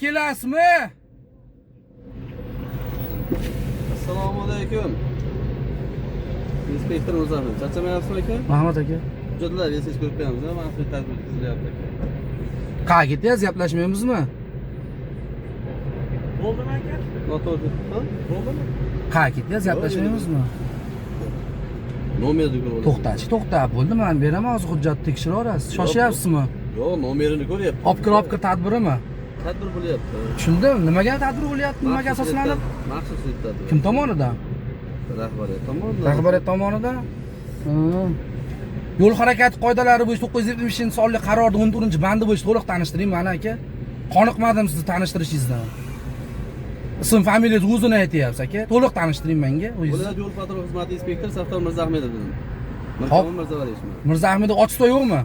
Kelasizmi? Assalomu alaykum. Inspektor Muzaffar, charchamayapsizmi aka? Mahmud aka. Hujjatlar yasiz ko'rib qo'yamiz, manfaat tadbir qilyapti aka. Qayerga ketyapsiz, gaplashmaymizmi? Bo'ldimi aka? Noto'g'ri. Ha? Bo'ldimi? Qayerga ketyapsiz, gaplashmaymizmi? Nomerni ko'rib. To'xta, bo'ldi, men beraman hozir hujjatni tekshiraverasiz. Shoshyapsizmi? Yo'q, nomerini ko'ryapman. Obkir tadbirimi? Tadbir bo'lyapti. Tushundim. Nimaga tadbir bo'lyapti? Nimaga asoslanib? Maxsus tadbir. Kim tomonidan? Rahbariyat tomonidan. Rahbariyat tomonidan. Yo'l harakati qoidalari bo'yicha 970-sonli qarorning 14-bandi bo'yicha to'liq tanishtiring meni aka. Qoniqmadim sizni tanishtirishingizdan. Ism, familiyangiz o'zini aytyapsiz aka. To'liq tanishtiring menga. Viloyat yo'l patrul xizmati inspektori Saftor Mirzahmedov dedim. Mirkomil Mirzavalichman. Mirzahmedov otishda yo'qmi?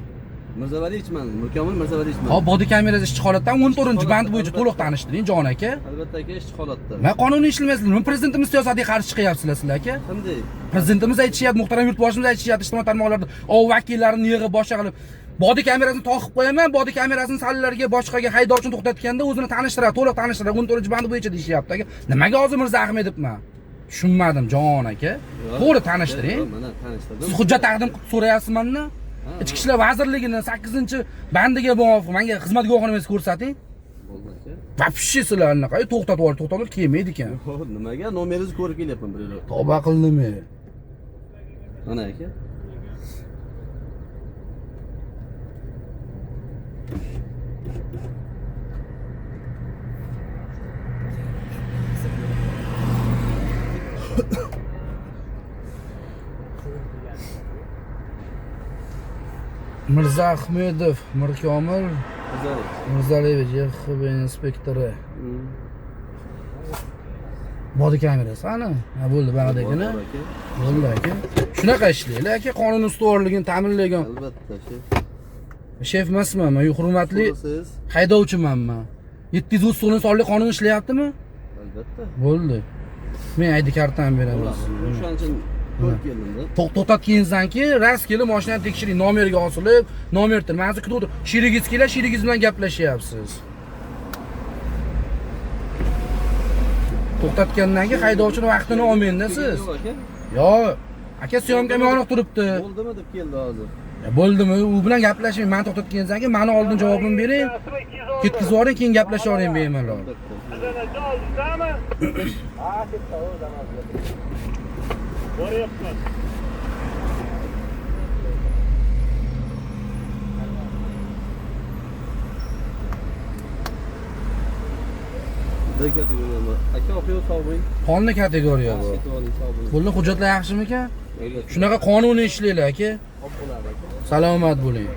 Mirzavalichman, Mirkomil Mirzavalichman. Hop, bodi kamerasi ishchi holatdan 14-band bo'yicha to'liq tanishtiring jon aka. Albatta aka, ishchi holatda. Men qonuniy ishlamayapsizlar. Men prezidentimiz siyosatiga qarshi chiqyapsizlar sizlar aka. Qanday? Prezidentimiz aytishyapti, muhtaram yurtboshimiz aytishyapti ijtimoiy tarmoqlarda, vakillarini yig'ib boshqa qilib bodi kamerasini toqib qo'yaman, bodi kamerasini sallarga boshqaga haydovchini to'xtatganda o'zini tanishtiradi, to'liq tanishtiradi, 14-band bo'yicha deyishyapti aka. Nimaga hozir Mirza Ahmedovman? Tushunmadim jon aka. To'g'ri tanishtiring. Mana tanishtirdim. Siz hujjat taqdim qilib so'rayapsiz mendan? Ichki ishlar vazirligining 8-bandiga muvofiq menga xizmat guvohnomangizni ko'rsating. Bo'ldi aka. Vapshi sizlar anaqa to'xtatib kelmaydi ekan. Nimaga? Nomeringizni ko'rib kelyapman bir yo'l. Tavba qildimi? Mana aka. Mirza Ahmedov, Mirkomil Mirzaliyevich, YXB inspektori. Bodi kamerasi ana. Ha bo'ldi, bag'dagina. Bo'ldi aka. Shunaqa ishlaylar aka, qonun ustuvorligini ta'minlagan. Albatta, Shef emasman, men hurmatli haydovchiman men. 730 sonli qonun ishlayaptimi? Albatta. Bo'ldi. Men ID kartam beraman. O'shaning uchun ko'rib keldim-da. To'xtatganingizdan keyin ras kelib mashinani tekshiring, nomerga osilib, nomer til. Menga kutib o'tir. Sherigingiz kelar, sherigingiz bilan gaplashyapsiz. To'xtatgandan keyin haydovchining vaqtini olmayinda siz. Yo'q, aka syomkam yoniq turibdi. Bo'ldimi deb keldi hozir. Bo'ldimi? U bilan gaplashing. Men to'xtatganingizdan keyin meni oldin javobimni bering. Ketkizib yuboring, keyin gaplashavering bemalol. Boryapman. Aka o'qiyo sog'ing. Qonli kategoriya bu. Bunlar hujjatlar yaxshimikan? Shunaqa qonuniy ishlaylar aka. Salomat bo'ling.